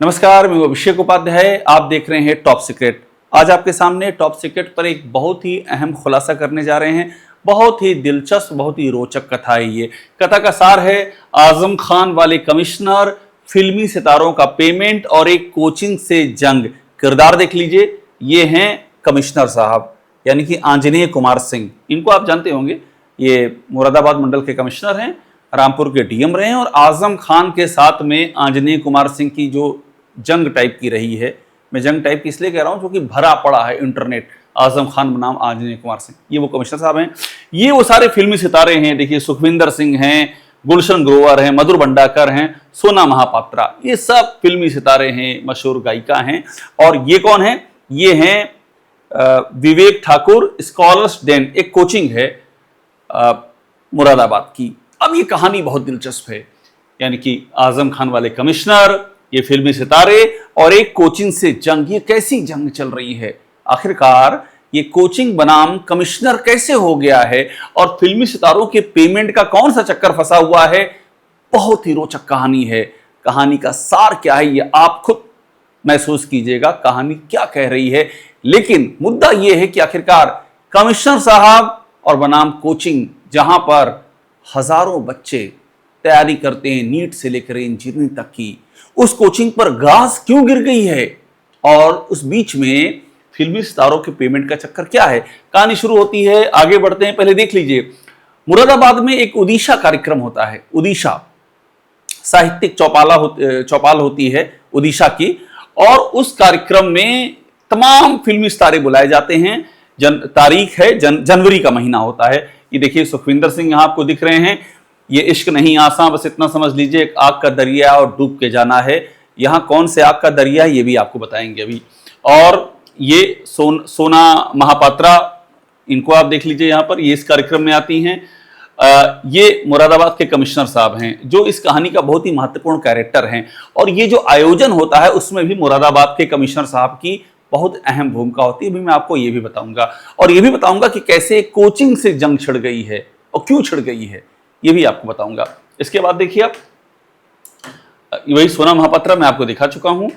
नमस्कार, मैं अभिषेक उपाध्याय। आप देख रहे हैं टॉप सीक्रेट। आज आपके सामने टॉप सीक्रेट पर एक बहुत ही अहम खुलासा करने जा रहे हैं। बहुत ही दिलचस्प, बहुत ही रोचक कथा है ये। कथा का सार है आजम खान वाले कमिश्नर, फिल्मी सितारों का पेमेंट और एक कोचिंग से जंग। किरदार देख लीजिए, ये हैं कमिश्नर साहब यानी कि आंजनेय कुमार सिंह। इनको आप जानते होंगे, ये मुरादाबाद मंडल के कमिश्नर हैं, रामपुर के डीएम रहे हैं और आजम खान के साथ में आंजनेय कुमार सिंह की जो जंग टाइप की रही है। मैं जंग टाइप की इसलिए कह रहा हूं क्योंकि भरा पड़ा है इंटरनेट आजम खान बनाम आंजनेय कुमार सिंह। ये वो कमिश्नर साहब हैं। ये वो सारे फिल्मी सितारे हैं। देखिए, सुखविंदर सिंह हैं, गुलशन ग्रोवर हैं, मधुर भंडारकर हैं, सोना महापात्रा, ये सब फिल्मी सितारे हैं, मशहूर गायिका हैं। और ये कौन है? ये हैं विवेक ठाकुर स्कॉलर्स डेन, एक कोचिंग है मुरादाबाद की। अब ये कहानी बहुत दिलचस्प है, यानी कि आजम खान वाले कमिश्नर, ये फिल्मी सितारे और एक कोचिंग से जंग। ये कैसी जंग चल रही है? आखिरकार ये कोचिंग बनाम कमिश्नर कैसे हो गया है और फिल्मी सितारों के पेमेंट का कौन सा चक्कर फंसा हुआ है? बहुत ही रोचक कहानी है। कहानी का सार क्या है ये आप खुद महसूस कीजिएगा, कहानी क्या कह रही है। लेकिन मुद्दा यह है कि आखिरकार कमिश्नर साहब और बनाम कोचिंग, जहां पर हजारों बच्चे तैयारी करते हैं नीट से लेकर इंजीनियरिंग तक की, उस कोचिंग पर घास क्यों गिर गई है और उस बीच में फिल्मी सितारों के पेमेंट का चक्कर क्या है? कहानी शुरू होती है, आगे बढ़ते हैं। पहले देख लीजिए, मुरादाबाद में एक उड़ीसा कार्यक्रम होता है। उड़ीसा साहित्यिक चौपाल होती है उड़ीसा की, और उस कार्यक्रम में तमाम फिल्मी सितारे बुलाए जाते हैं। तारीख है जनवरी का महीना होता है। ये देखिए, सुखविंदर सिंह यहां आपको दिख रहे हैं। ये इश्क नहीं आसान, बस इतना समझ लीजिए, एक आग का दरिया और डूब के जाना है। यहाँ कौन से आग का दरिया है ये भी आपको बताएंगे अभी। और ये सोना महापात्रा, इनको आप देख लीजिए यहाँ पर, ये इस कार्यक्रम में आती हैं। ये मुरादाबाद के कमिश्नर साहब हैं जो इस कहानी का बहुत ही महत्वपूर्ण कैरेक्टर हैं। और ये जो आयोजन होता है उसमें भी मुरादाबाद के कमिश्नर साहब की बहुत अहम भूमिका होती है। अभी मैं आपको ये भी बताऊंगा, और ये भी बताऊंगा कि कैसे कोचिंग से जंग छिड़ गई है और क्यों छिड़ गई है, ये भी आपको बताऊंगा। इसके बाद देखिए, आप वही सोना महापात्रा मैं आपको दिखा चुका हूं,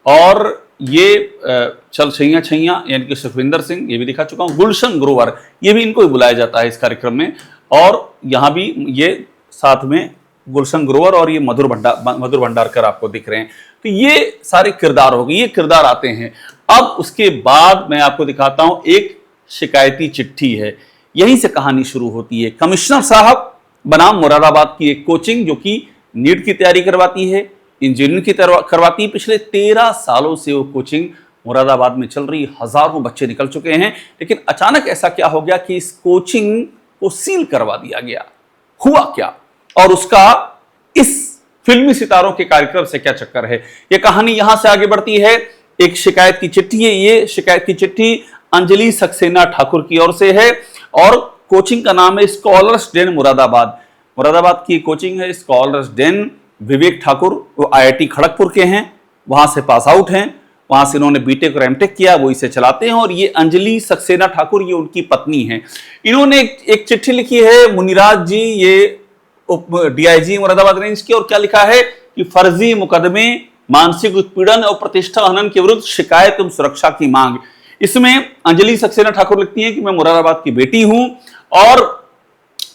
और ये चल छैया छैया यानी कि सुखविंदर सिंह, ये भी दिखा चुका हूं। गुलशन ग्रोवर, ये भी इनको ही बुलाया जाता है इस कार्यक्रम में, और यहां भी ये साथ में गुलशन ग्रोवर और ये मधुर भंडारकर आपको दिख रहे हैं। तो ये सारे किरदार हो गए, ये किरदार आते हैं। अब उसके बाद मैं आपको दिखाता हूं, एक शिकायती चिट्ठी है। यहीं से कहानी शुरू होती है। कमिश्नर साहब बनाम मुरादाबाद की एक कोचिंग जो कि नीट की तैयारी करवाती है, इंजीनियरिंग की करवाती है। पिछले 13 सालों से वो कोचिंग मुरादाबाद में चल रही, हजारों बच्चे निकल चुके हैं। लेकिन अचानक ऐसा क्या हो गया कि इस कोचिंग को सील करवा दिया गया? हुआ क्या और उसका इस फिल्मी सितारों के कार्यक्रम से क्या चक्कर है? ये कहानी यहां से आगे बढ़ती है। एक शिकायत की चिट्ठी है। ये शिकायत की चिट्ठी अंजलि सक्सेना ठाकुर की ओर से है, और कोचिंग का नाम है स्कॉलर्स डेन मुरादाबाद। मुरादाबाद की कोचिंग है स्कॉलर्स डेन। विवेक ठाकुर वो आईआईटी खड़गपुर के हैं, वहां से पास आउट हैं, वहां से इन्होंने बीटेक और एमटेक किया, वो इसे चलाते हैं। और ये अंजलि सक्सेना ठाकुर, ये उनकी पत्नी हैं। इन्होंने एक चिट्ठी लिखी है मुनिराज जी, ये डीआईजी मुरादाबाद रेंज की, और क्या लिखा है कि फर्जी मुकदमे, मानसिक उत्पीड़न और प्रतिष्ठा हनन के विरुद्ध शिकायत एवं सुरक्षा की मांग। इसमें अंजलि सक्सेना ठाकुर लिखती हैं कि मैं मुरादाबाद की बेटी हूं और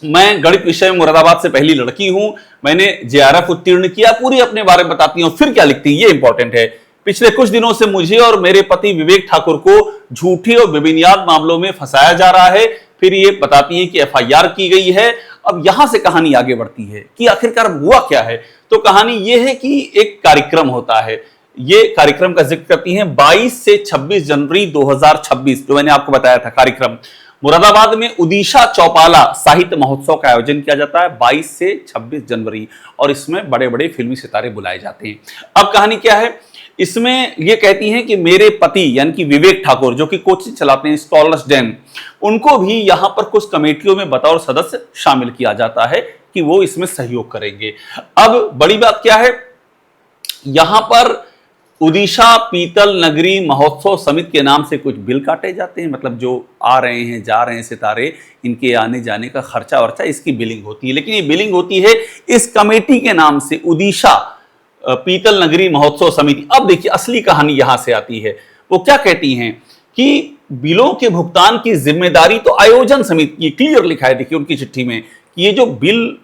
मैं गणित विषय में मुरादाबाद से पहली लड़की हूं, मैंने जेआरएफ उत्तीर्ण किया, पूरी अपने बारे में बताती हूं। फिर क्या लिखती है, ये इंपॉर्टेंट है। पिछले कुछ दिनों से मुझे और मेरे पति विवेक ठाकुर को झूठी और बेबुनियाद मामलों में फंसाया जा रहा है। फिर ये बताती है कि एफआईआर की गई है। अब यहां से कहानी आगे बढ़ती है कि आखिरकार हुआ क्या है। तो कहानी यह है कि एक कार्यक्रम होता है। ये कार्यक्रम का जिक्र करती हैं 22 से 26 जनवरी 2026, जो मैंने आपको बताया था कार्यक्रम। मुरादाबाद में उड़ीसा चौपाला साहित्य महोत्सव का आयोजन किया जाता है 22 से 26 जनवरी, और इसमें बड़े बड़े फिल्मी सितारे बुलाए जाते हैं। अब कहानी क्या है इसमें? ये कहती हैं कि मेरे पति यानी कि विवेक ठाकुर, जो कि कोचिंग चलाते हैं स्कॉलर्स डेन, उनको भी यहां पर कुछ कमेटियों में बतौर सदस्य शामिल किया जाता है कि वो इसमें सहयोग करेंगे। अब बड़ी बात क्या है, यहां पर उड़ीसा पीतल नगरी महोत्सव समिति के नाम से कुछ बिल काटे जाते हैं। मतलब जो आ रहे हैं जा रहे हैं सितारे, इनके आने जाने का खर्चा वर्चा, इसकी बिलिंग होती है। लेकिन ये बिलिंग होती है इस कमेटी के नाम से, उड़ीसा पीतल नगरी महोत्सव समिति। अब देखिए असली कहानी यहां से आती है। वो क्या कहती हैं कि बिलों के भुगतान की जिम्मेदारी तो आयोजन समिति की, क्लियर लिखा है देखिए उनकी चिट्ठी में कि ये जो बिल,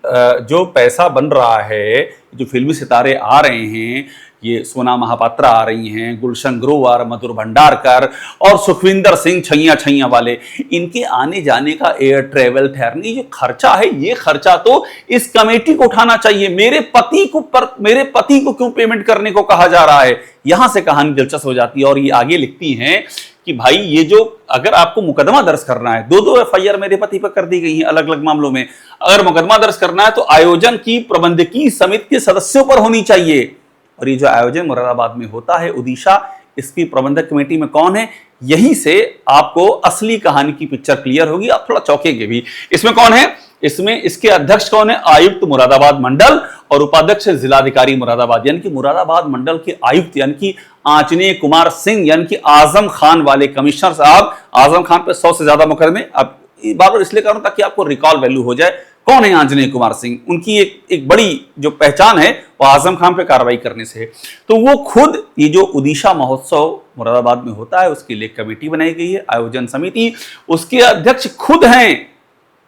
जो पैसा बन रहा है, जो फिल्मी सितारे आ रहे हैं, ये सोना महापात्रा आ रही हैं, गुलशन ग्रोवर, मधुर भंडारकर और सुखविंदर सिंह छैया छैया वाले, इनके आने जाने का एयर ट्रेवल ठहरने जो खर्चा है, ये खर्चा तो इस कमेटी को उठाना चाहिए। मेरे पति को क्यों पेमेंट करने को कहा जा रहा है? यहां से कहानी दिलचस्प हो जाती है। और ये आगे लिखती हैं कि भाई ये जो, अगर आपको मुकदमा दर्ज करना है, दो एफआईआर मेरे पति पर कर दी गई हैं अलग अलग मामलों में, अगर मुकदमा दर्ज करना है तो आयोजन की प्रबंधकीय समिति के सदस्यों पर होनी चाहिए। और ये जो आयोजन मुरादाबाद में होता है ओडिशा, इसकी प्रबंधक कमेटी में कौन है? यहीं से आपको असली कहानी की पिक्चर क्लियर होगी, आप थोड़ा चौंकेंगे भी। इसमें कौन है? इसमें इसके अध्यक्ष कौन है? आयुक्त मुरादाबाद मंडल और उपाध्यक्ष जिलाधिकारी मुरादाबाद, यानी कि मुरादाबाद मंडल के आयुक्त यानी कि आंजनेय कुमार सिंह, यानी कि आजम खान वाले कमिश्नर साहब। आजम खान पे 100 से ज्यादा मुकदमे। अब बार बार इसलिए करूं ताकि आपको रिकॉल वैल्यू हो जाए। कौन है आंजनेय कुमार सिंह? उनकी एक बड़ी जो पहचान है वो आजम खान पे कार्रवाई करने से है। तो वो खुद ये जो ओडिशा महोत्सव मुरादाबाद में होता है उसके लिए कमेटी बनाई गई है, आयोजन समिति, उसके अध्यक्ष खुद हैं,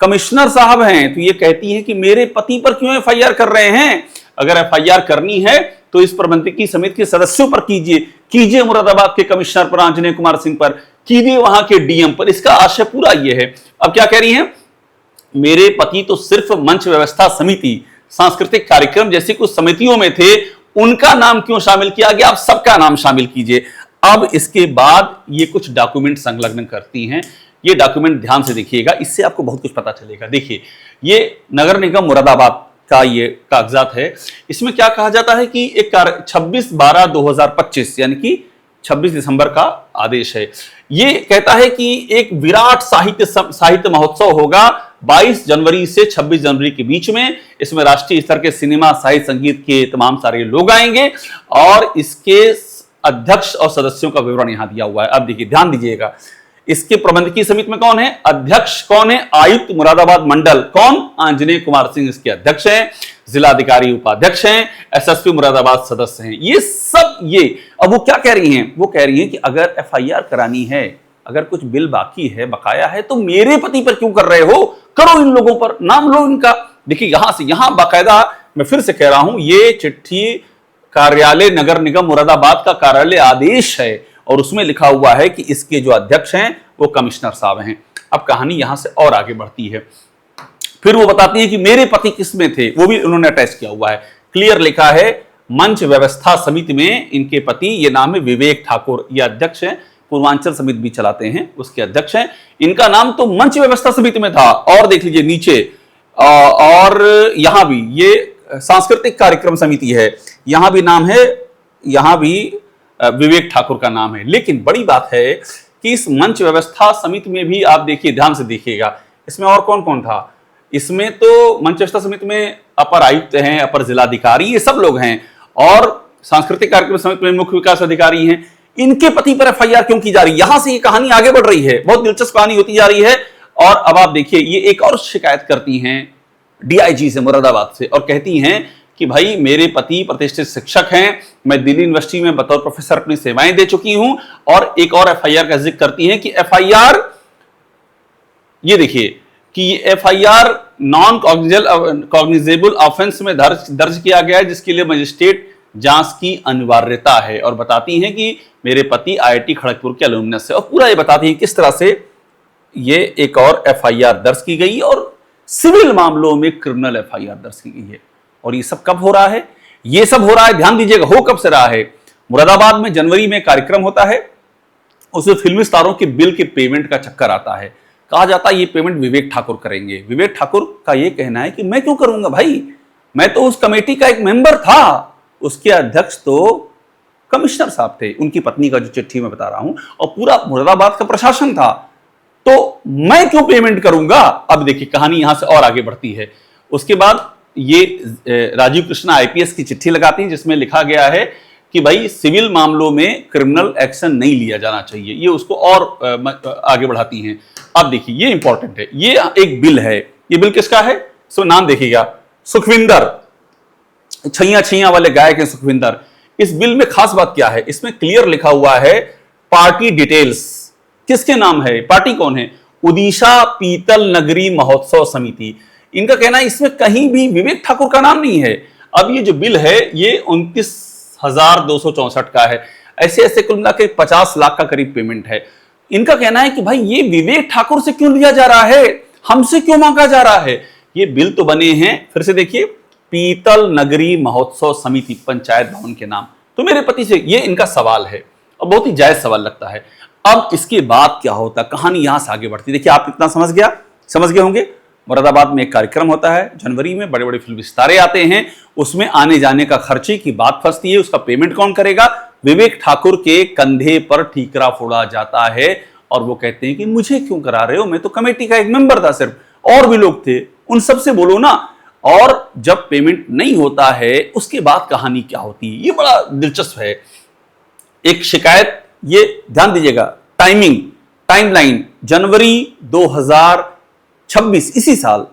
कमिश्नर साहब हैं। तो ये कहती है कि मेरे पति पर क्यों एफआईआर कर रहे हैं? अगर एफआईआर करनी है तो इस प्रबंधकीय समिति के सदस्यों पर कीजिए मुरादाबाद के कमिश्नर पर, आंजनेय कुमार सिंह पर, कीजिए वहां के डीएम पर। इसका आशय पूरा ये है। अब क्या कह रही हैं? मेरे पति तो सिर्फ मंच व्यवस्था समिति, सांस्कृतिक कार्यक्रम जैसी कुछ समितियों में थे, उनका नाम क्यों शामिल किया गया? आप सबका नाम शामिल कीजिए। अब इसके बाद ये कुछ डॉक्यूमेंट संलग्न करती हैं। ये डॉक्यूमेंट ध्यान से देखिएगा, इससे आपको बहुत कुछ पता चलेगा। देखिए, ये नगर निगम मुरादाबाद का ये कागजात है। इसमें क्या कहा जाता है कि एक 26/12/2025 यानी कि 26 दिसंबर का आदेश है। ये कहता है कि एक विराट साहित्य महोत्सव होगा 22 जनवरी से 26 जनवरी के बीच में। इसमें राष्ट्रीय स्तर के सिनेमा, साहित्य, संगीत के तमाम सारे लोग आएंगे और इसके अध्यक्ष और सदस्यों का विवरण यहां दिया हुआ है। अब देखिए, ध्यान दीजिएगा, इसके प्रबंधकीय समिति में कौन है? अध्यक्ष कौन है? आयुक्त मुरादाबाद मंडल, कौन? आंजनेय कुमार सिंह इसके अध्यक्ष हैं, जिलाधिकारी उपाध्यक्ष हैं, एसएसपी मुरादाबाद सदस्य हैं। ये सब ये। अब वो क्या कह रही हैं? वो कह रही हैं कि अगर एफआईआर करानी है, अगर कुछ बिल बाकी है, बकाया है, तो मेरे पति पर क्यों कर रहे हो? करो इन लोगों पर, नाम लो इनका। देखिए यहां बाकायदा, मैं फिर से कह रहा हूं, ये चिट्ठी कार्यालय नगर निगम मुरादाबाद का कार्यालय आदेश है और उसमें लिखा हुआ है कि इसके जो अध्यक्ष हैं वो कमिश्नर साहब हैं। अब कहानी यहां से और आगे बढ़ती है। फिर वो बताती है कि मेरे पति किसमें थे, वो भी उन्होंने अटैच किया हुआ है। क्लियर लिखा है, मंच व्यवस्था समिति में इनके पति, ये नाम है विवेक ठाकुर, ये अध्यक्ष हैं, पूर्वांचल समिति भी चलाते हैं, उसके अध्यक्ष हैं। इनका नाम तो मंच व्यवस्था समिति में था। और देख लीजिए नीचे, और यहां भी ये सांस्कृतिक कार्यक्रम समिति है, यहां भी नाम है, यहां भी विवेक ठाकुर का नाम है। लेकिन बड़ी बात है कि इस मंच व्यवस्था समिति में भी आप देखिए, ध्यान से देखिएगा, इसमें और कौन कौन था? इसमें तो मंच व्यवस्था समिति में अपर आयुक्त हैं, अपर जिलाधिकारी, ये सब लोग हैं, और सांस्कृतिक कार्यक्रम समिति में मुख्य विकास अधिकारी हैं। इनके पति पर एफआईआर क्यों की जा रही है? यहां से ये कहानी आगे बढ़ रही है, बहुत दिलचस्प कहानी होती जा रही है। और अब आप देखिए, ये एक और शिकायत करती हैं डीआईजी से, मुरादाबाद से, और कहती हैं कि भाई मेरे पति प्रतिष्ठित शिक्षक हैं, मैं दिल्ली यूनिवर्सिटी में बतौर प्रोफेसर अपनी सेवाएं दे चुकी हूं। और एक और एफआईआर का जिक्र करती हैं कि एफआईआर, ये देखिए कि ये एफआईआर नॉन कॉग्निजेबल ऑफेंस में दर्ज किया गया है, जिसके लिए मजिस्ट्रेट जांच की अनिवार्यता है। और बताती हैं कि मेरे पति आईआईटी खड़गपुर के अलुमनस है, और पूरा ये बताती हैं किस तरह से ये एक और एफआईआर दर्ज की गई और सिविल मामलों में क्रिमिनल एफआईआर दर्ज की गई है। और ये सब कब हो रहा है? ये सब हो रहा है, ध्यान दीजिएगा, हो कब से रहा है? मुरादाबाद में जनवरी में कार्यक्रम होता है, उसमें फिल्मी स्टारों के बिल के पेमेंट का चक्कर आता है। कहा जाता है ये पेमेंट विवेक ठाकुर करेंगे। विवेक ठाकुर का ये कहना है कि मैं क्यों करूंगा भाई, मैं तो उस कमेटी का एक मेंबर था। उसके अध्यक्ष तो कमिश्नर साहब थे, उनकी पत्नी का जो चिट्ठी में बता रहा हूं, और पूरा मुरादाबाद का प्रशासन था, तो मैं क्यों पेमेंट करूंगा? अब देखिए कहानी यहां से और आगे बढ़ती है। उसके बाद ये राजीव कृष्णा आईपीएस की चिट्ठी लगाती है, जिसमें लिखा गया है कि भाई सिविल मामलों में क्रिमिनल एक्शन नहीं लिया जाना चाहिए। ये उसको और आगे बढ़ाती हैं। अब देखिए, ये इंपॉर्टेंट है, ये एक बिल है। ये बिल किसका है? सो नाम देखिएगा, सुखविंदर छैया छैया वाले गायक हैं सुखविंदर। इस बिल में खास बात क्या है, इसमें क्लियर लिखा हुआ है पार्टी डिटेल्स, किसके नाम है, पार्टी कौन है, उड़ीसा पीतल नगरी महोत्सव समिति। इनका कहना है इसमें कहीं भी विवेक ठाकुर का नाम नहीं है। अब ये जो बिल है ये 29,264 का है। ऐसे ऐसे कुल मिला के 50 लाख का करीब पेमेंट है। इनका कहना है कि भाई ये विवेक ठाकुर से क्यों लिया जा रहा है, हमसे क्यों मांगा जा रहा है। ये बिल तो बने हैं, फिर से देखिए, पीतल नगरी महोत्सव समिति, पंचायत भवन के नाम। तो मेरे पति से ये इनका सवाल है और बहुत ही जायज सवाल लगता है। अब इसके बाद क्या होता, कहानी यहां से आगे बढ़ती। देखिए आप इतना समझ गए होंगे। मुरादाबाद में एक कार्यक्रम होता है जनवरी में, बड़े बड़े फिल्मी सितारे आते हैं, उसमें आने जाने का खर्चे की बात फंसती है। उसका पेमेंट कौन करेगा, विवेक ठाकुर के कंधे पर ठीकरा फोड़ा जाता है और वो कहते हैं कि मुझे क्यों करा रहे हो, मैं तो कमेटी का एक मेंबर था सिर्फ, और भी लोग थे, उन सबसे बोलो ना। और जब पेमेंट नहीं होता है उसके बाद कहानी क्या होती है, ये बड़ा दिलचस्प है। एक शिकायत, ये ध्यान दीजिएगा, टाइमलाइन जनवरी 2026 इसी साल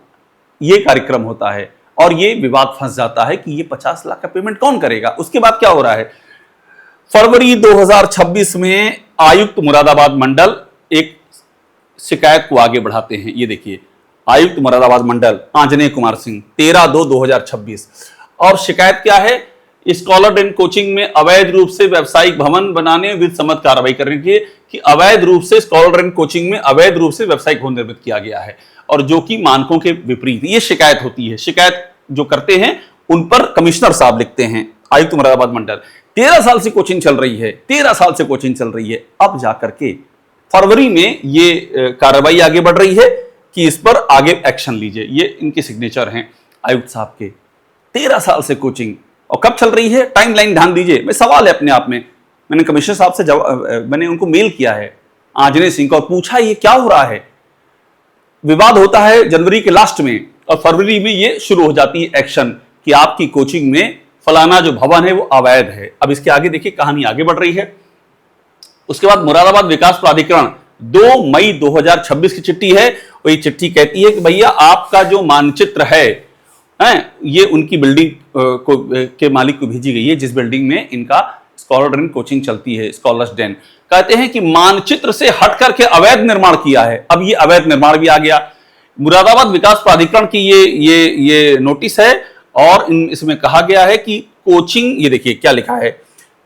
ये कार्यक्रम होता है और ये विवाद फंस जाता है कि ये 50 लाख का पेमेंट कौन करेगा। उसके बाद क्या हो रहा है, फरवरी 2026 में आयुक्त मुरादाबाद मंडल एक शिकायत को आगे बढ़ाते हैं। ये देखिए, आयुक्त मुरादाबाद मंडल आंजनेय कुमार सिंह, 13/2/2026। और शिकायत क्या है, स्कॉलर एंड कोचिंग में अवैध रूप से व्यावसायिक भवन बनाने विद सम्मत कार्रवाई करने की, कि अवैध रूप से स्कॉलर एंड कोचिंग में अवैध रूप से व्यावसायिक भवन निर्मित किया गया है और जो कि मानकों के विपरीत, ये शिकायत होती है। शिकायत जो करते हैं उन पर कमिश्नर साहब लिखते हैं, आयुक्त मुरादाबाद मंडल। 13 साल से कोचिंग चल रही है, 13 साल से कोचिंग चल रही है। अब जाकर के फरवरी में ये कार्रवाई आगे बढ़ रही है कि इस पर आगे एक्शन लीजिए। ये इनके सिग्नेचर हैं आयुक्त साहब के। 13 साल से कोचिंग, और कब चल रही है, टाइमलाइन ध्यान दीजिए। मैं सवाल है अपने आप में, मैंने कमिश्नर साहब से मैंने उनको मेल किया है, आंजनेय सिंह को, और पूछा ये क्या हो रहा है। विवाद होता है जनवरी के लास्ट में और फरवरी में ये शुरू हो जाती है एक्शन कि आपकी कोचिंग में फलाना जो भवन है वो अवैध है। अब इसके आगे देखिए, कहानी आगे बढ़ रही है। उसके बाद मुरादाबाद विकास प्राधिकरण 2 मई 2026 की चिट्ठी है, और ये चिट्ठी कहती है कि भैया आपका जो मानचित्र है, ये उनकी बिल्डिंग के मालिक को भेजी गई है, जिस बिल्डिंग में इनका स्कॉलर एंड कोचिंग चलती है, स्कॉलर्स डेन। कहते हैं कि मानचित्र से हट करके अवैध निर्माण किया है। अब ये अवैध निर्माण भी आ गया। मुरादाबाद विकास प्राधिकरण की ये नोटिस है और इसमें कहा गया है कि कोचिंग, ये देखिए क्या लिखा है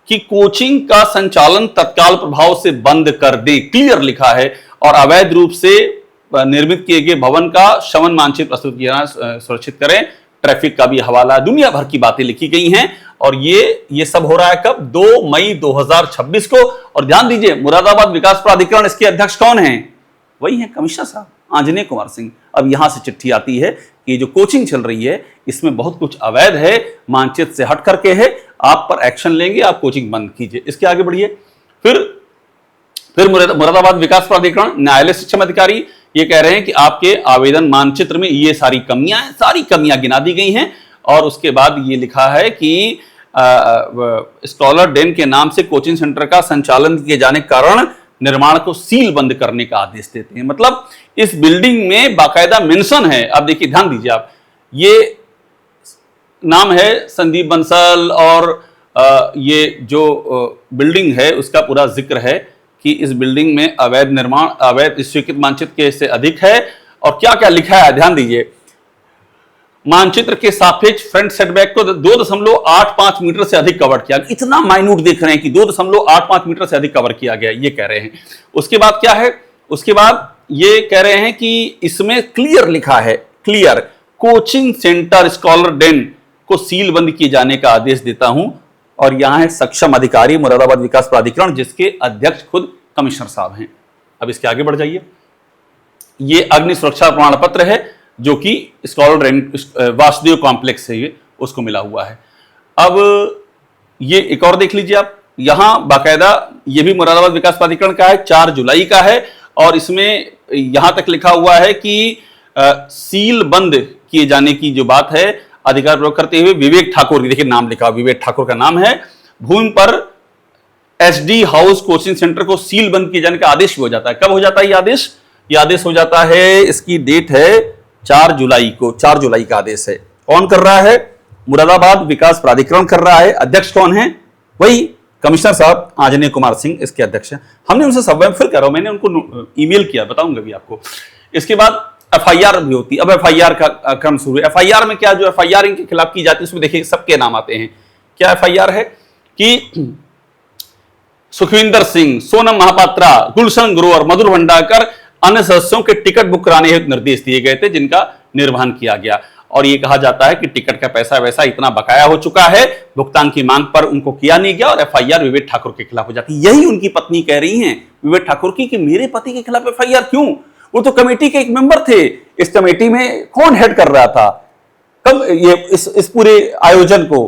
कि कोचिंग का संचालन तत्काल प्रभाव से बंद कर दे, क्लियर लिखा है, और अवैध रूप से निर्मित किए गए भवन का शवन मानचित्र प्रस्तुत किया सुरक्षित करें। ट्रैफिक का भी हवाला, दुनिया भर की बातें लिखी गई हैं और ये सब हो रहा है कब, 2 मई 2026 को। और ध्यान दीजिए, मुरादाबाद विकास प्राधिकरण, इसके अध्यक्ष कौन हैं, वही है कमिश्नर साहब आंजनेय कुमार सिंह। अब यहां से चिट्ठी आती है कि जो कोचिंग चल रही है इसमें बहुत कुछ अवैध है, मानचित्र से हट करके है, आप पर एक्शन लेंगे, आप कोचिंग बंद कीजिए। इसके आगे बढ़िए। फिर मुरादाबाद विकास प्राधिकरण न्यायालय शिक्षण अधिकारी ये कह रहे हैं कि आपके आवेदन मानचित्र में ये सारी कमियां गिना दी गई हैं। और उसके बाद ये लिखा है कि स्कॉलर डेन के नाम से कोचिंग सेंटर का संचालन किए जाने के कारण निर्माण को सील बंद करने का आदेश देते हैं। मतलब इस बिल्डिंग में बाकायदा मेंशन है। अब देखिए, ध्यान दीजिए आप, ये नाम है संदीप बंसल और ये जो बिल्डिंग है उसका पूरा जिक्र है कि इस बिल्डिंग में अवैध निर्माण, अवैध स्वीकृत मानचित्र के से अधिक है। और क्या क्या लिखा है, ध्यान दीजिए, मानचित्र के सापेक्ष फ्रंट सेटबैक को 2.85 मीटर से अधिक कवर किया गया। इतना माइन्यूट देख रहे हैं कि 2.85 मीटर से अधिक कवर किया गया, ये कह रहे हैं। उसके बाद क्या है, उसके बाद ये कह रहे हैं कि इसमें क्लियर लिखा है, clear, coaching centre scholar den को सील बंद किए जाने का आदेश देता हूं। और यहां है सक्षम अधिकारी मुरादाबाद विकास प्राधिकरण, जिसके अध्यक्ष खुद कमिश्नर साहब हैं। अब इसके आगे बढ़ जाइए। ये अग्नि सुरक्षा प्रमाण पत्र है जो कि स्कॉलर वासुदेव कॉम्प्लेक्स है, ये उसको मिला हुआ है। अब ये एक और देख लीजिए आप, यहां बाकायदा ये भी मुरादाबाद विकास प्राधिकरण का है, 4 जुलाई का है, और इसमें यहां तक लिखा हुआ है कि सील बंद किए जाने की जो बात है, अधिकार प्रयोग करते हुए विवेक ठाकुर, देखिए नाम लिखा, विवेक ठाकुर का नाम है, भूमि पर एसडी हाउस कोचिंग सेंटर को सील बंद किए जाने का आदेश हो जाता है। कब हो जाता है ये आदेश? ये आदेश हो जाता है, इसकी डेट है 4 जुलाई को, 4 जुलाई का आदेश है। कौन कर रहा है? मुरादाबाद विकास प्राधिकरण कर रहा है। अध्यक्ष कौन है? वही कमिश्नर साहब आंजनेय कुमार सिंह इसके अध्यक्ष हैं। हमने उनसे सब फिर कर रहा हूं, मैंने उनको ईमेल किया, बताऊंगा भी आपको। इसके बाद एफआईआर भी होती है। अब एफआईआर का क्रम शुरू है। एफआईआर में क्या, जो एफआईआर इनके खिलाफ की जाती है उसमें देखिए सबके नाम आते हैं। क्या एफआईआर है कि सुखविंदर सिंह, सोनम महापात्रा, गुलशन ग्रोवर, मधुर भंडारकर अन्य सदस्यों के टिकट बुक कराने हेतु निर्देश दिए गए थे, जिनका निर्वहन किया गया। और यह कहा जाता है कि टिकट का पैसा वैसा इतना बकाया हो चुका है, भुगतान की मांग पर उनको किया नहीं गया और एफआईआर विवेक ठाकुर के खिलाफ हो जाती है। यही उनकी पत्नी कह रही हैं विवेक ठाकुर की कि मेरे पति के खिलाफ एफआईआर क्यों? वो तो कमेटी के एक मेंबर थे। इस कमेटी में कौन हेड कर रहा था? कब ये इस पूरे आयोजन को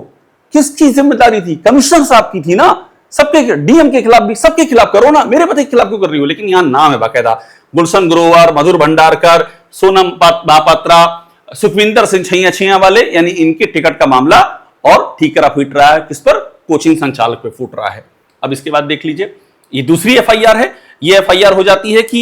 किसकी जिम्मेदारी थी? कमिश्नर साहब की थी ना। सबके, डीएम के खिलाफ भी, सबके खिलाफ करो ना, मेरे पति के खिलाफ क्यों कर रही हो? लेकिन यहां नाम है बाकायदा, गुलशन ग्रोवर, मधुर भंडारकर, सोनम महापात्रा, सुखविंदर सिंह छैया वाले, यानी इनके टिकट का मामला और ठीकरा फूट रहा है। किस पर? कोचिंग संचालक पे फूट रहा है। अब इसके बाद देख लीजिए, ये दूसरी एफआईआर है। ये एफआईआर हो जाती है कि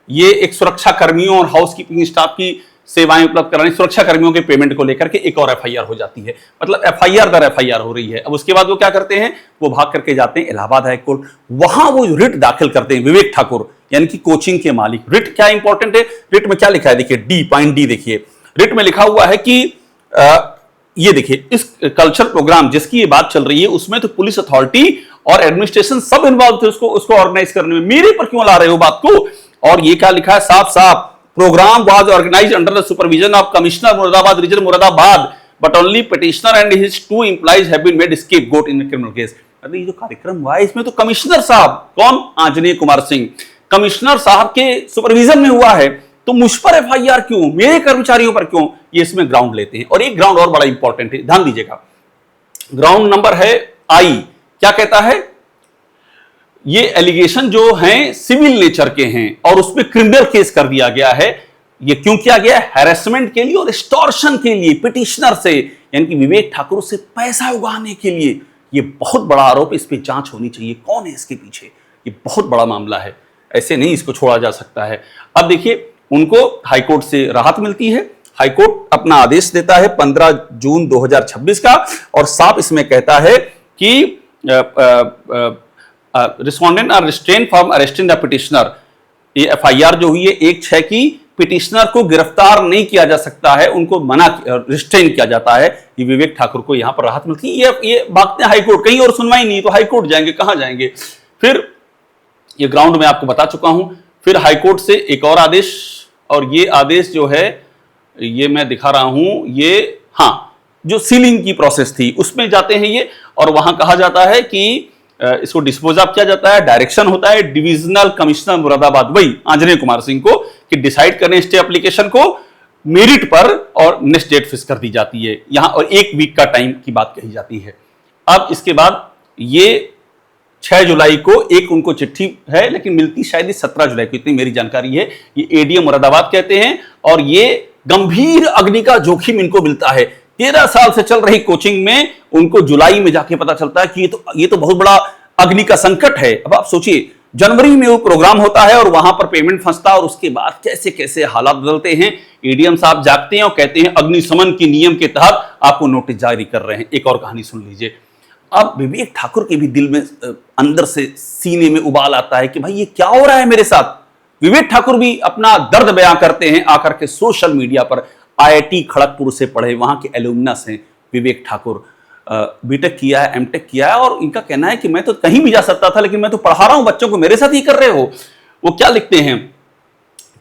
ये एक सुरक्षा कर्मियों और हाउसकीपिंग स्टाफ की सेवाएं उपलब्ध कराने, सुरक्षा कर्मियों के पेमेंट को लेकर के एक और एफआईआर हो जाती है। मतलब एफआईआर दर एफआईआर हो रही है। अब उसके बाद वो क्या करते हैं, वो भाग करके जाते हैं इलाहाबाद हाईकोर्ट। वहां वो रिट दाखिल करते हैं विवेक ठाकुर, यानी कि कोचिंग के मालिक। रिट क्या इंपॉर्टेंट है, रिट में क्या लिखा है देखिए, डी देखिए, रिट में लिखा हुआ है कि ये देखिए, इस कल्चर प्रोग्राम जिसकी ये बात चल रही है उसमें तो पुलिस अथॉरिटी और एडमिनिस्ट्रेशन सब इन्वॉल्व थे उसको ऑर्गेनाइज करने में। मेरे पर क्यों ला रहे हो बात को? और ये क्या लिखा है साफ साफ, programme was organised under the supervision of commissioner Moradabad region Moradabad, but only petitioner and his two employees have been made scapegoat in criminal case. मतलब ये जो कार्यक्रम हुआ है इसमें तो कमिश्नर साहब, कौन? आंजनेय कुमार सिंह, कमिश्नर साहब के सुपरविजन में हुआ है, तो मुझ पर एफआईआर क्यों, मेरे कर्मचारियों पर क्यों? ये इसमें ग्राउंड लेते हैं। और एक ग्राउंड और बड़ा इंपॉर्टेंट है, ध्यान दीजिएगा। ग्राउंड नंबर है आई। क्या कहता है? ये एलिगेशन जो हैं सिविल नेचर के हैं और उसमें क्रिमिनल केस कर दिया गया है। ये क्यों किया गया? हैरेसमेंट के लिए और एक्सटॉर्शन के लिए पिटिशनर से, यानी कि विवेक ठाकुर से पैसा उगाने के लिए। ये बहुत बड़ा आरोप, इस पर जांच होनी चाहिए, कौन है इसके पीछे। ये बहुत बड़ा मामला है, ऐसे नहीं इसको छोड़ा जा सकता है। अब देखिए, उनको हाईकोर्ट से राहत मिलती है। हाईकोर्ट अपना आदेश देता है 15 जून 2026 का, और साफ इसमें कहता है कि respondent are restrain from arresting the petitioner. ये एफआईआर जो हुई है 1/6 की, पिटिशनर को गिरफ्तार नहीं किया जा सकता है, उनको मना रिस्ट्रेन किया जाता है। ये विवेक ठाकुर को यहां पर राहत मिलती है। ये भागते हैं हाईकोर्ट, कहीं और सुनवाई नहीं तो हाईकोर्ट जाएंगे, कहां जाएंगे? फिर ये ग्राउंड में आपको बता चुका हूं। फिर हाईकोर्ट से एक और आदेश, और ये आदेश जो है ये मैं दिखा रहा हूं, ये जो सीलिंग की प्रोसेस थी उसमें जाते हैं ये, और वहां कहा जाता है कि इसको डिस्पोज ऑफ किया जाता है। डायरेक्शन होता है डिविजनल कमिश्नर मुरादाबाद, वही आंजनेय कुमार सिंह को, कि डिसाइड करें स्टे एप्लीकेशन को मेरिट पर, और नेक्स्ट डेट फिक्स कर दी जाती है यहां, और 1 वीक का टाइम की बात कही जाती है। अब इसके बाद ये 6 जुलाई को एक उनको चिट्ठी है, लेकिन मिलती शायद 17 जुलाई को, इतनी मेरी जानकारी है। ये एडीएम मुरादाबाद कहते हैं, और ये गंभीर अग्नि का जोखिम इनको मिलता है। 13 साल से चल रही कोचिंग में उनको जुलाई में जाके पता चलता है कि ये तो बहुत बड़ा अग्नि का संकट है। अब आप सोचिए, जनवरी में वो प्रोग्राम होता है और वहां पर पेमेंट फंसता है, और उसके बाद कैसे कैसे हालात बदलते हैं। एडीएम साहब जागते हैं और कहते हैं अग्निशमन के नियम के तहत आपको नोटिस जारी कर रहे हैं। एक और कहानी सुन लीजिए। अब विवेक ठाकुर के भी दिल में, अंदर से सीने में उबाल आता है कि भाई ये क्या हो रहा है मेरे साथ। विवेक ठाकुर भी अपना दर्द बयां करते हैं आकर के सोशल मीडिया पर। आईआईटी खड़गपुर से पढ़े, वहां के एलुमनस हैं विवेक ठाकुर। बीटेक किया है, एमटेक किया है, और इनका कहना है कि मैं तो कहीं भी जा सकता था, लेकिन मैं तो पढ़ा रहा हूं बच्चों को, मेरे साथ ही कर रहे हो। वो क्या लिखते हैं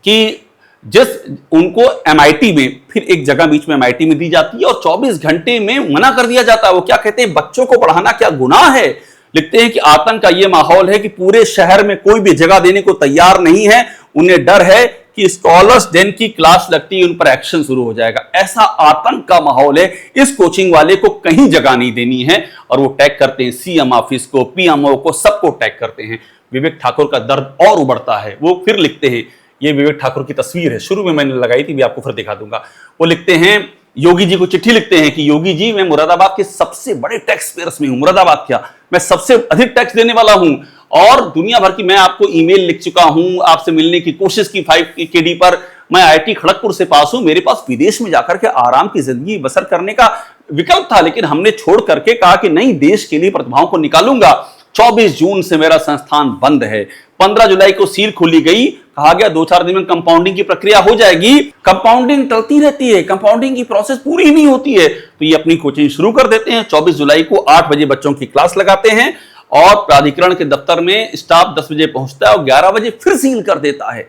कि जिस उनको एमआईटी में, फिर एक जगह बीच में एमआईटी में दी जाती है और 24 घंटे में मना कर दिया जाता है। वो क्या कहते हैं, बच्चों को पढ़ाना क्या गुनाह है? लिखते हैं कि आतंक का यह माहौल है कि पूरे शहर में कोई भी जगह देने को तैयार नहीं है। उन्हें डर है कि स्कॉलर्स डे की क्लास लगती है उन पर एक्शन शुरू हो जाएगा। ऐसा आतंक का माहौल है, इस कोचिंग वाले को कहीं जगह नहीं देनी है। और वो टैग करते हैं सीएम ऑफिस को, पीएमओ को, सबको टैग करते हैं। विवेक ठाकुर का दर्द और उभरता है। वो फिर लिखते हैं, ये विवेक ठाकुर की तस्वीर है, शुरू में मैंने लगाई थी, भी आपको फिर दिखा दूंगा। वो लिखते हैं, योगी जी को चिट्ठी लिखते हैं कि योगी जी, मैं मुरादाबाद के सबसे बड़े टैक्स पेयर्स में हूं। मुरादाबाद क्या, मैं सबसे अधिक टैक्स देने वाला हूं, और दुनिया भर की मैं आपको ईमेल लिख चुका हूं, आपसे मिलने की कोशिश की 5 KD पर, मैं आईआईटी खड़गपुर से पास हूं, मेरे पास विदेश में जाकर के आराम की जिंदगी बसर करने का विकल्प था, लेकिन हमने छोड़ करके कहा कि नहीं, देश के लिए प्रतिभाओं को निकालूंगा। 24 जून से मेरा संस्थान बंद है। 15 जुलाई को सील खोली गई, कहा गया 2-4 दिन में कंपाउंडिंग की प्रक्रिया हो जाएगी। कंपाउंडिंग टलती रहती है, कंपाउंडिंग की प्रोसेस पूरी नहीं होती है, तो ये अपनी कोचिंग शुरू कर देते हैं। 24 जुलाई को 8 बजे बच्चों की क्लास लगाते हैं और प्राधिकरण के दफ्तर में स्टाफ 10 बजे पहुंचता है और 11 बजे फिर सील कर देता है।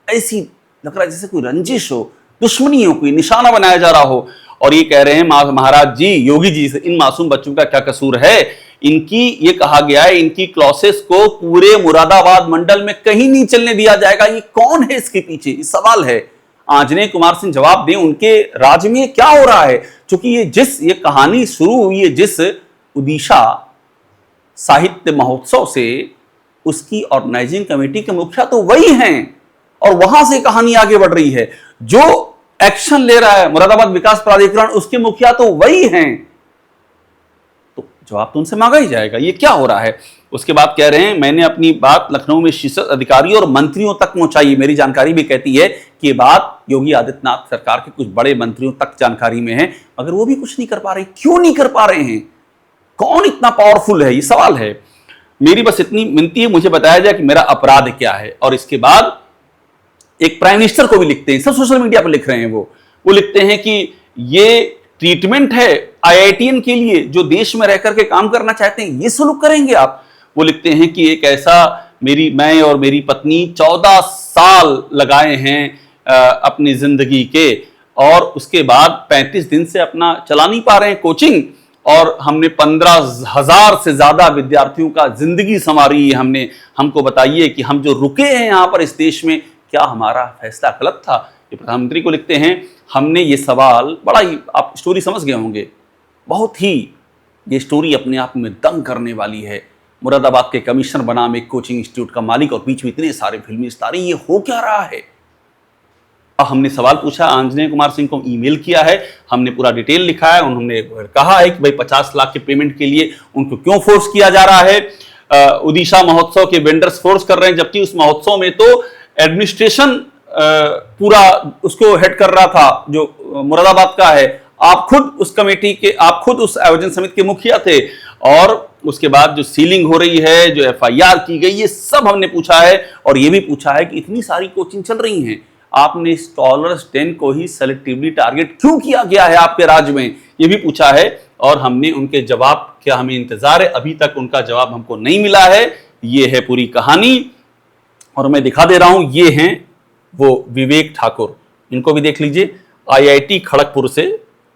ऐसी लग रहा है जैसे कोई रंजिश हो, दुश्मनी हो, कोई निशाना बनाया जा रहा हो। और ये कह रहे हैं महाराज जी, योगी जी से, इन मासूम बच्चों का क्या कसूर है? इनकी, ये कहा गया है, इनकी क्लासेस को पूरे मुरादाबाद मंडल में कहीं नहीं चलने दिया जाएगा। ये कौन है इसके पीछे? ये सवाल है। आंजनेय कुमार सिंह जवाब दें, उनके राज्य में क्या हो रहा है? क्योंकि ये कहानी शुरू हुई है जिस उड़ीसा साहित्य महोत्सव से, उसकी ऑर्गेनाइजिंग कमेटी के मुखिया तो वही हैं और वहां से कहानी आगे बढ़ रही है। जो एक्शन ले रहा है मुरादाबाद विकास प्राधिकरण, उसके मुखिया तो वही हैं, तो जवाब तो उनसे मांगा ही जाएगा। ये क्या हो रहा है? उसके बाद कह रहे हैं, मैंने अपनी बात लखनऊ में शीर्ष अधिकारियों और मंत्रियों तक पहुंचाई। मेरी जानकारी भी कहती है कि ये बात योगी आदित्यनाथ सरकार के कुछ बड़े मंत्रियों तक जानकारी में है, मगर वो भी कुछ नहीं कर पा रहे। क्यों नहीं कर पा रहे हैं? कौन इतना पावरफुल है? ये सवाल है। मेरी बस इतनी विनती है, मुझे बताया जाए कि मेरा अपराध क्या है। और इसके बाद एक प्राइम मिनिस्टर को भी लिखते हैं, सब सोशल मीडिया पर लिख रहे हैं, वो लिखते हैं कि ये ट्रीटमेंट है आईआईटीएन के लिए जो देश में रहकर के काम करना चाहते हैं, ये सलूक करेंगे आप? वो लिखते हैं कि एक ऐसा, मैं और मेरी पत्नी 14 साल लगाए हैं अपनी जिंदगी के, और उसके बाद 35 दिन से अपना चला नहीं पा रहे हैं कोचिंग, और हमने 15,000 से ज्यादा विद्यार्थियों का जिंदगी संवारी है हमने। हमको बताइए कि हम जो रुके हैं यहां पर इस देश में, क्या हमारा फैसला गलत था? ये प्रधानमंत्री को लिखते हैं। हमने ये सवाल, बड़ा ही, आप स्टोरी समझ गए होंगे, बहुत ही ये स्टोरी अपने आप में दंग करने वाली है। मुरादाबाद के कमिश्नर बनाम एक कोचिंग इंस्टीट्यूट का मालिक और बीच में इतने सारे फिल्मी सितारे, ये हो क्या रहा है? अब हमने सवाल पूछा, आंजनेय कुमार सिंह को ईमेल किया है, हमने पूरा डिटेल लिखा है। उन्होंने कहा है कि भाई 50 लाख के पेमेंट के लिए उनको क्यों फोर्स किया जा रहा है। उड़ीसा महोत्सव के वेंडर्स फोर्स कर रहे हैं, जबकि उस महोत्सव में तो एडमिनिस्ट्रेशन पूरा उसको हेड कर रहा था जो मुरादाबाद का है। आप खुद उस कमेटी के, आप खुद उस आयोजन समिति के मुखिया थे। और उसके बाद जो सीलिंग हो रही है, जो एफआईआर की गई, ये सब हमने पूछा है। और ये भी पूछा है कि इतनी सारी कोचिंग चल रही हैं, आपने स्कॉलर्स 10 को ही सेलेक्टिवली टारगेट क्यों किया गया है आपके राज्य में? ये भी पूछा है। और हमने उनके जवाब, क्या हमें इंतजार है, अभी तक उनका जवाब हमको नहीं मिला है। ये है पूरी कहानी। और मैं दिखा दे रहा हूं, ये हैं वो विवेक ठाकुर, इनको भी देख लीजिए। आईआईटी खड़गपुर से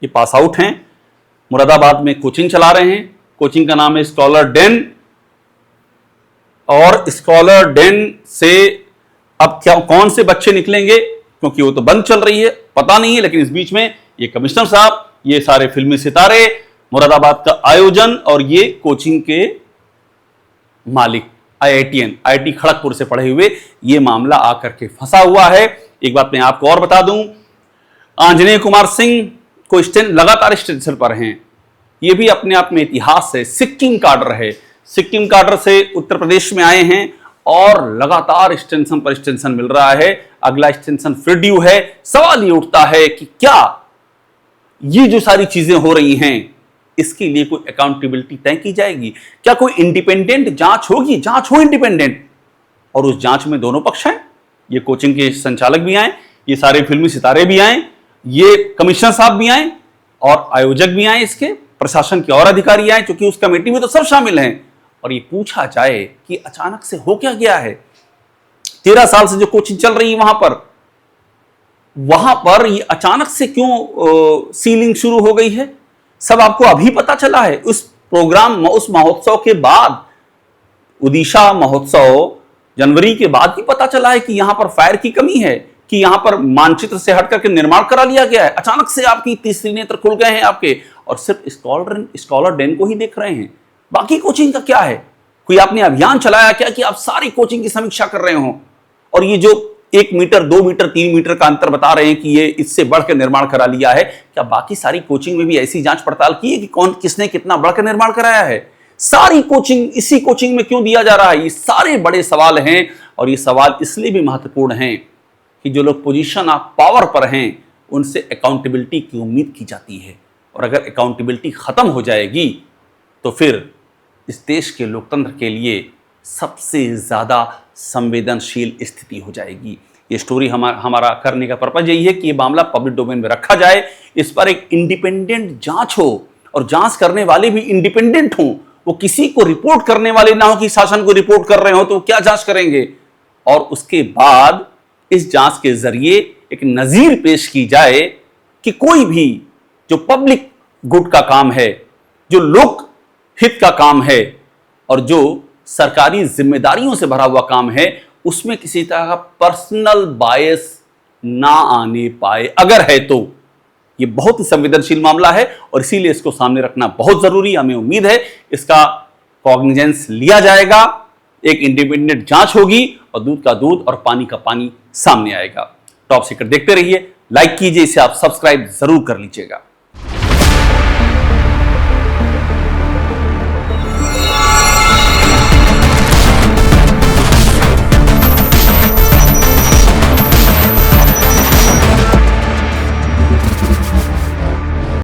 ये पास आउट हैं, मुरादाबाद में कोचिंग चला रहे हैं। कोचिंग का नाम है स्कॉलर डेन। और स्कॉलर डेन से अब क्या, कौन से बच्चे निकलेंगे, क्योंकि वो तो बंद चल रही है, पता नहीं है। लेकिन इस बीच में ये कमिश्नर साहब, ये सारे फिल्मी सितारे, मुरादाबाद का आयोजन और ये कोचिंग के मालिक आईआईटी खड़गपुर से पढ़े हुए, ये मामला आकर के फंसा हुआ है। एक बात मैं आपको और बता दूं, आंजनेय कुमार सिंह को लगातार स्टेशन पर हैं। ये भी अपने आप में इतिहास है। सिक्किम काडर है, सिक्किम काडर से उत्तर प्रदेश में आए हैं और लगातार एक्सटेंशन पर एक्सटेंशन मिल रहा है। अगला एक्सटेंशन फिर ड्यू है। सवाल ये उठता है कि क्या ये जो सारी चीजें हो रही हैं, इसके लिए कोई अकाउंटेबिलिटी तय की जाएगी? क्या कोई इंडिपेंडेंट जांच होगी? जांच हो इंडिपेंडेंट, और उस जांच में दोनों पक्ष हैं। ये कोचिंग के संचालक भी आए, ये सारे फिल्मी सितारे भी आए, ये कमिश्नर साहब भी आए और आयोजक भी आए, इसके प्रशासन के और अधिकारी आए, क्योंकि उस कमेटी में तो सब शामिल हैं। और ये पूछा जाए कि अचानक से हो क्या गया है? 13 साल से जो कोचिंग चल रही है वहां पर ये अचानक से क्यों सीलिंग शुरू हो गई है? सब आपको अभी पता चला है? उस प्रोग्राम, उस महोत्सव के बाद, उड़ीसा महोत्सव जनवरी के बाद ही पता चला है कि यहां पर फायर की कमी है, कि यहां पर मानचित्र से हट करके निर्माण करा लिया गया है। अचानक से आपकी तीसरी नेत्र खुल गए हैं आपके, और सिर्फ स्कॉलर डेन को ही देख रहे हैं। बाकी कोचिंग का क्या है? कोई आपने अभियान चलाया क्या कि आप सारी कोचिंग की समीक्षा कर रहे हो? और ये जो 1 मीटर, 2 मीटर, 3 मीटर का अंतर बता रहे हैं कि ये इससे बढ़कर निर्माण करा लिया है, क्या बाकी सारी कोचिंग में भी ऐसी जांच पड़ताल की है कि कौन किसने कितना बढ़कर निर्माण कराया है? सारी कोचिंग इसी कोचिंग में क्यों दिया जा रहा है? ये सारे बड़े सवाल हैं। और ये सवाल इसलिए भी महत्वपूर्ण हैं कि जो लोग पोजीशन ऑफ पावर पर हैं उनसे अकाउंटेबिलिटी की उम्मीद की जाती है, और अगर अकाउंटेबिलिटी खत्म हो जाएगी तो फिर इस देश के लोकतंत्र के लिए सबसे ज़्यादा संवेदनशील स्थिति हो जाएगी। ये स्टोरी हमारा करने का पर्पज यही है कि ये मामला पब्लिक डोमेन में रखा जाए, इस पर एक इंडिपेंडेंट जांच हो और जांच करने वाले भी इंडिपेंडेंट हों, वो किसी को रिपोर्ट करने वाले ना हो कि शासन को रिपोर्ट कर रहे हो तो क्या जांच करेंगे, और उसके बाद इस जांच के जरिए एक नजीर पेश की जाए कि कोई भी जो पब्लिक गुड का काम है, जो लोक हित का काम है और जो सरकारी जिम्मेदारियों से भरा हुआ काम है, उसमें किसी तरह का पर्सनल बायस ना आने पाए। अगर है तो ये बहुत ही संवेदनशील मामला है और इसीलिए इसको सामने रखना बहुत जरूरी है। हमें उम्मीद है इसका कॉग्निजेंस लिया जाएगा, एक इंडिपेंडेंट जांच होगी और दूध का दूध और पानी का पानी सामने आएगा। टॉप सीक्रेट देखते रहिए, लाइक कीजिए, इसे आप सब्सक्राइब जरूर कर लीजिएगा।